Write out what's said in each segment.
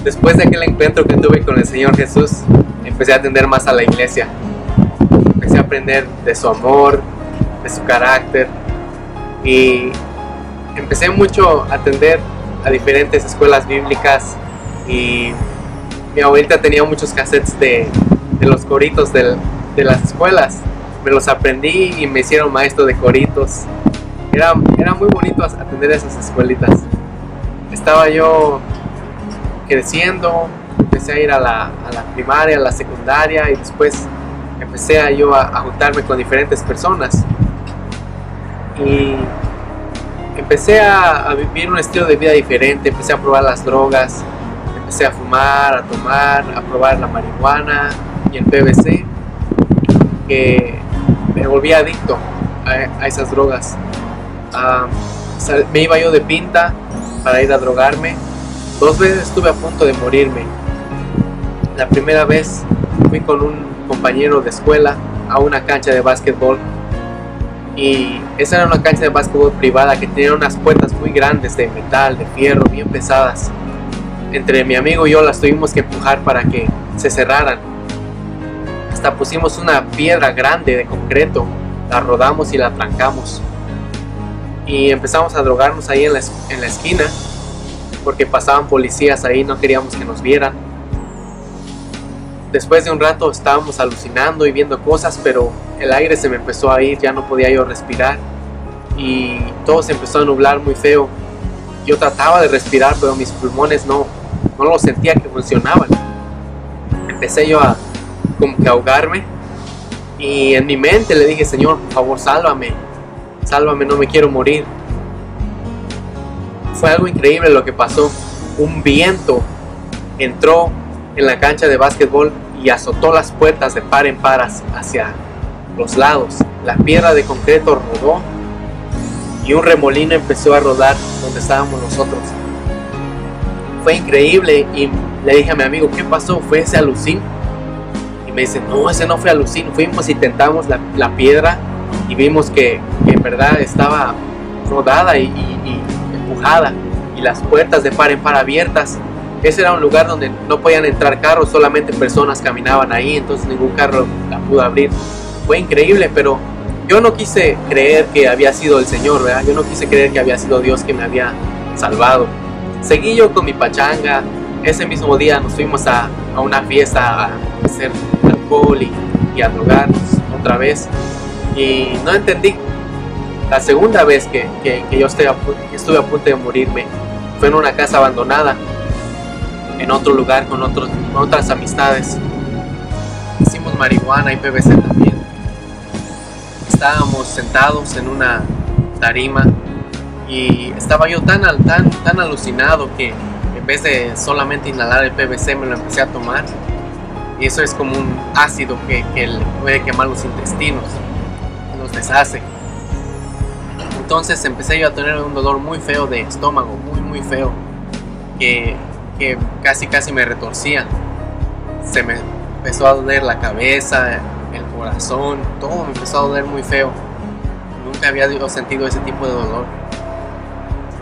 Después de aquel encuentro que tuve con el Señor Jesús, empecé a atender más a la iglesia. Empecé a aprender de su amor, de su carácter, y empecé mucho a atender a diferentes escuelas bíblicas. Y mi abuelita tenía muchos cassettes de los coritos de las escuelas. Me los aprendí y me hicieron maestro de coritos. Era muy bonito atender esas escuelitas. Estaba yo creciendo, empecé a ir a la primaria, a la secundaria, y después empecé a juntarme con diferentes personas. Y empecé a vivir un estilo de vida diferente. Empecé a probar las drogas, empecé a fumar, a tomar, a probar la marihuana y el PVC, que me volví adicto a esas drogas. Me iba yo de pinta para ir a drogarme. 2 veces estuve a punto de morirme. La primera vez fui con un compañero de escuela a una cancha de básquetbol, y esa era una cancha de básquetbol privada que tenía unas puertas muy grandes de metal, de fierro, bien pesadas. Entre mi amigo y yo las tuvimos que empujar para que se cerraran. Hasta pusimos una piedra grande de concreto, la rodamos y la trancamos, y empezamos a drogarnos ahí en la esquina, porque pasaban policías ahí, no queríamos que nos vieran. Después de un rato estábamos alucinando y viendo cosas, pero el aire se me empezó a ir, ya no podía yo respirar, y todo se empezó a nublar muy feo. Yo trataba de respirar, pero mis pulmones no lo sentía que funcionaban. Empecé yo a como que ahogarme, y en mi mente le dije: Señor, por favor, sálvame, no me quiero morir. Fue algo increíble lo que pasó. Un viento entró en la cancha de básquetbol y azotó las puertas de par en par hacia los lados. La piedra de concreto rodó y un remolino empezó a rodar donde estábamos nosotros. Fue increíble, y le dije a mi amigo: ¿qué pasó? ¿Fue ese alucín? Y me dice: no, ese no fue alucín. Fuimos y tentamos la piedra y vimos que en verdad estaba rodada y empujada, y las puertas de par en par abiertas. Ese era un lugar donde no podían entrar carros, solamente personas caminaban ahí, entonces ningún carro la pudo abrir. Fue increíble, pero yo no quise creer que había sido el Señor, ¿verdad? Yo no quise creer que había sido Dios que me había salvado. Seguí yo con mi pachanga. Ese mismo día nos fuimos a una fiesta a hacer alcohol y a drogarnos otra vez, y no entendí. La segunda vez que yo estuve a punto de morirme fue en una casa abandonada, en otro lugar, con otras amistades. Hicimos marihuana y PVC también. Estábamos sentados en una tarima, y estaba yo tan alucinado que en vez de solamente inhalar el PVC me lo empecé a tomar, y eso es como un ácido que le puede quemar los intestinos, los deshace. Entonces empecé yo a tener un dolor muy feo de estómago, muy feo, que casi me retorcía. Se me empezó a doler la cabeza, el corazón, todo me empezó a doler muy feo. Nunca había sentido ese tipo de dolor.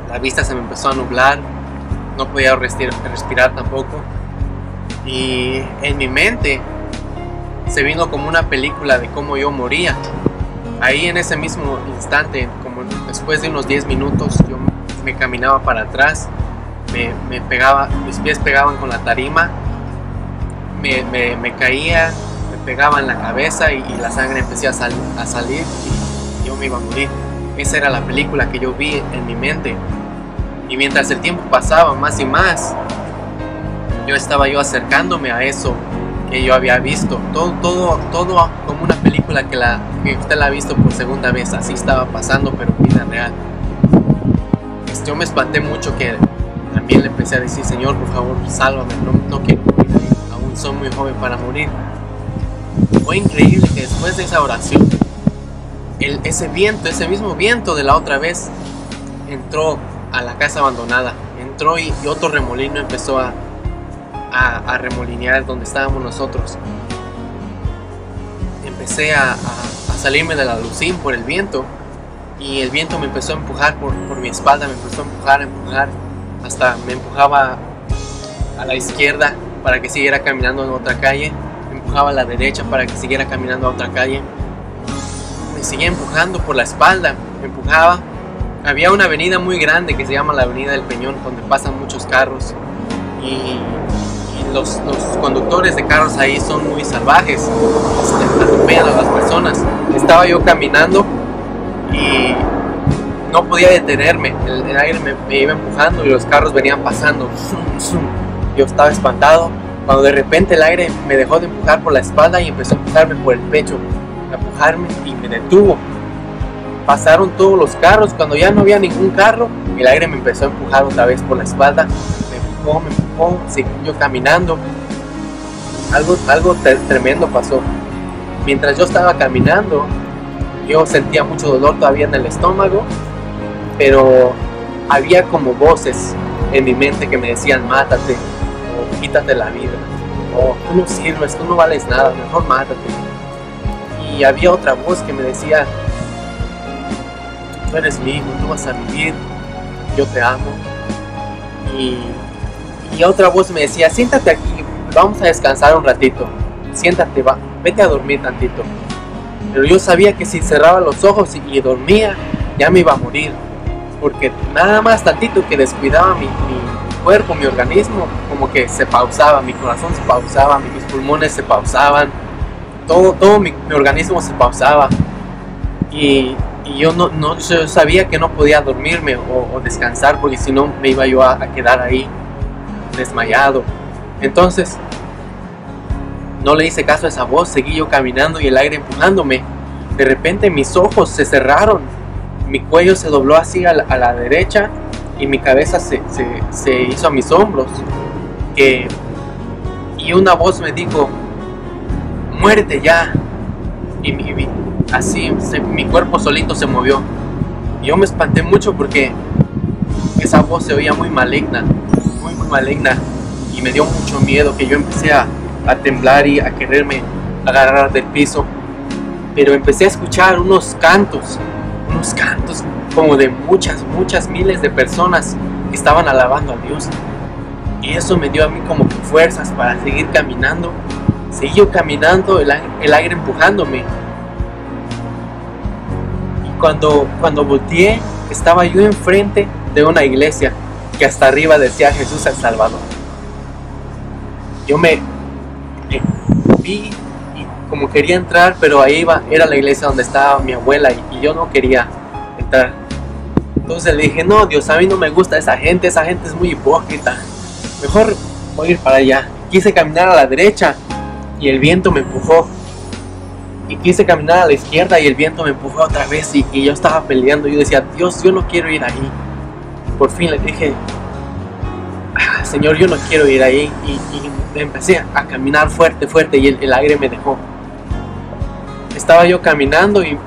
La vista se me empezó a nublar, no podía respirar tampoco, y en mi mente se vino como una película de cómo yo moría. Ahí en ese mismo instante, como después de unos 10 minutos, yo me caminaba para atrás, mis pies pegaban con la tarima, me caía, me pegaba en la cabeza, y la sangre empecé a salir, y yo me iba a morir. Esa era la película que yo vi en mi mente. Y mientras el tiempo pasaba más y más, yo estaba acercándome a eso que yo había visto. Todo como una película que usted la ha visto por segunda vez. Así estaba pasando, pero en vida real. Yo me espanté mucho, que también le empecé a decir: Señor, por favor, sálvame, no quiero morir, aún soy muy joven para morir. Fue increíble que después de esa oración, ese mismo viento de la otra vez, entró a la casa abandonada. Entró y otro remolino empezó a remolinear donde estábamos nosotros. Empecé a salirme de la alucín por el viento, y el viento me empezó a empujar por mi espalda, me empezó a empujar, hasta me empujaba a la izquierda para que siguiera caminando en otra calle, me empujaba a la derecha para que siguiera caminando a otra calle, me seguía empujando por la espalda, me empujaba. Había una avenida muy grande que se llama la Avenida del Peñón, donde pasan muchos carros y los conductores de carros ahí son muy salvajes, atropellan a las personas. Estaba yo caminando y no podía detenerme, el aire me iba empujando y los carros venían pasando. Yo estaba espantado cuando de repente el aire me dejó de empujar por la espalda y empezó a empujarme por el pecho, a empujarme y me detuvo. Pasaron todos los carros, cuando ya no había ningún carro, el aire me empezó a empujar otra vez por la espalda, me empujó, seguí yo caminando. Algo tremendo pasó. Mientras yo estaba caminando, yo sentía mucho dolor todavía en el estómago, pero había como voces en mi mente que me decían: mátate, o quítate la vida, o tú no sirves, tú no vales nada, mejor mátate. Y había otra voz que me decía: tú eres mi hijo, tú vas a vivir, yo te amo. Y otra voz me decía: siéntate aquí, vamos a descansar un ratito, siéntate, vete a dormir tantito. Pero yo sabía que si cerraba los ojos y dormía, ya me iba a morir, porque nada más tantito que descuidaba mi cuerpo, mi organismo, como que se pausaba, mi corazón se pausaba, mis pulmones se pausaban, todo mi organismo se pausaba. Y yo yo sabía que no podía dormirme o descansar, porque si no me iba yo a quedar ahí desmayado. Entonces no le hice caso a esa voz, seguí yo caminando y el aire empujándome. De repente mis ojos se cerraron, mi cuello se dobló así a la derecha y mi cabeza se hizo a mis hombros. Y una voz me dijo: muérete ya. Y así mi cuerpo solito se movió. Y yo me espanté mucho porque esa voz se oía muy maligna, muy maligna, y me dio mucho miedo, que yo empecé a temblar y a quererme agarrar del piso. Pero empecé a escuchar unos cantos como de muchas miles de personas que estaban alabando a Dios. Y eso me dio a mí como que fuerzas para seguir caminando. Seguí yo caminando, el aire empujándome. Y cuando volteé, estaba yo enfrente de una iglesia que hasta arriba decía: Jesús el Salvador. Yo me vi y como quería entrar, pero ahí era la iglesia donde estaba mi abuela y yo no quería entrar. Entonces le dije: no, Dios, a mí no me gusta esa gente es muy hipócrita, mejor voy a ir para allá. Quise caminar a la derecha y el viento me empujó, y quise caminar a la izquierda y el viento me empujó otra vez, y yo estaba peleando. Yo decía: Dios, yo no quiero ir ahí. Por fin le dije: Señor, yo no quiero ir ahí. Y empecé a caminar fuerte y el aire me dejó. Estaba yo caminando y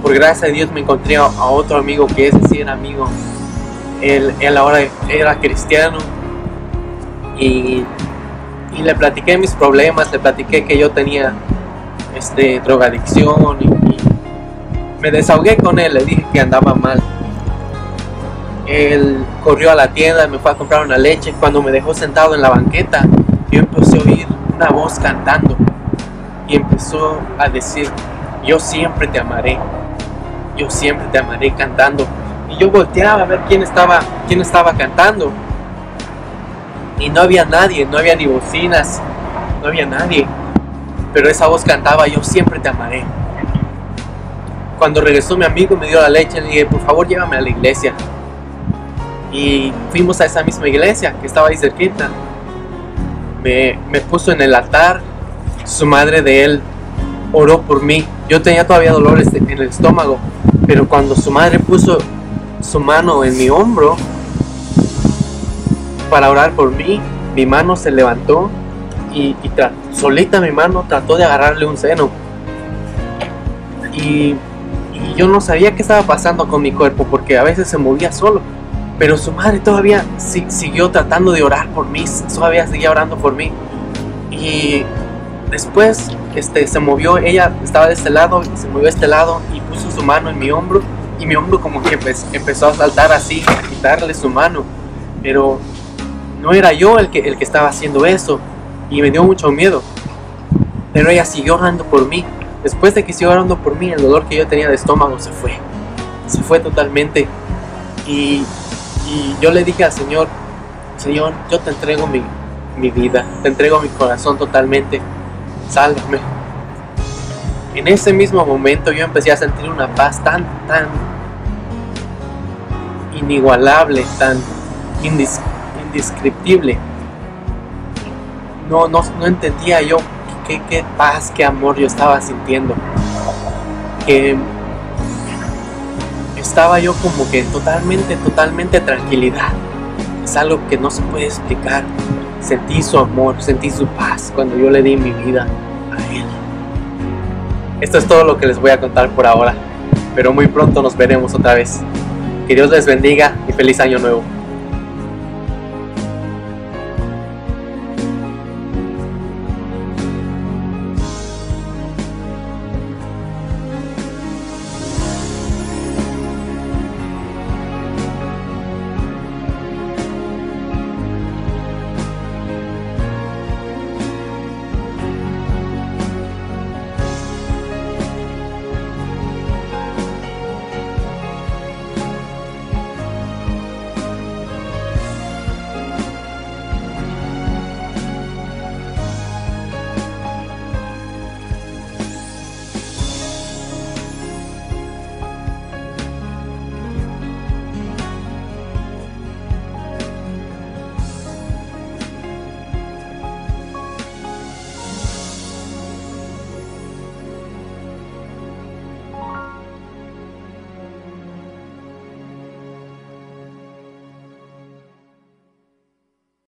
por gracia de Dios me encontré a otro amigo, que ese sí era amigo. Él ahora era cristiano, y le platiqué mis problemas, le platiqué que yo tenía drogadicción, y me desahogué con él, le dije que andaba mal. Él corrió a la tienda, me fue a comprar una leche. Cuando me dejó sentado en la banqueta, yo empecé a oír una voz cantando, y empezó a decir: yo siempre te amaré, yo siempre te amaré, cantando. Y yo volteaba a ver quién estaba cantando, y no había nadie, no había ni bocinas, no había nadie, pero esa voz cantaba: yo siempre te amaré. Cuando regresó mi amigo, me dio la leche, le dije: por favor, llévame a la iglesia. Y fuimos a esa misma iglesia que estaba ahí cerquita. Me puso en el altar. Su madre de él oró por mí. Yo tenía todavía dolores en el estómago, pero cuando su madre puso su mano en mi hombro para orar por mí, mi mano se levantó y solita mi mano trató de agarrarle un seno. Y yo no sabía qué estaba pasando con mi cuerpo, porque a veces se movía solo. Pero su madre todavía siguió tratando de orar por mí, todavía seguía orando por mí. Y después se movió, ella estaba de este lado, se movió a este lado y puso su mano en mi hombro. Y mi hombro como que empezó a saltar así, a quitarle su mano. Pero no era yo el que estaba haciendo eso, y me dio mucho miedo. Pero ella siguió orando por mí. Después de que siguió orando por mí, el dolor que yo tenía de estómago se fue totalmente. Y yo le dije al Señor: Señor, yo te entrego mi vida, te entrego mi corazón totalmente, sálvame. En ese mismo momento yo empecé a sentir una paz tan inigualable, tan indescriptible. No entendía yo qué paz, qué amor yo estaba sintiendo. Que estaba yo como que totalmente tranquilidad. Es algo que no se puede explicar. Sentí su amor, sentí su paz cuando yo le di mi vida a Él. Esto es todo lo que les voy a contar por ahora, pero muy pronto nos veremos otra vez. Que Dios les bendiga y feliz año nuevo.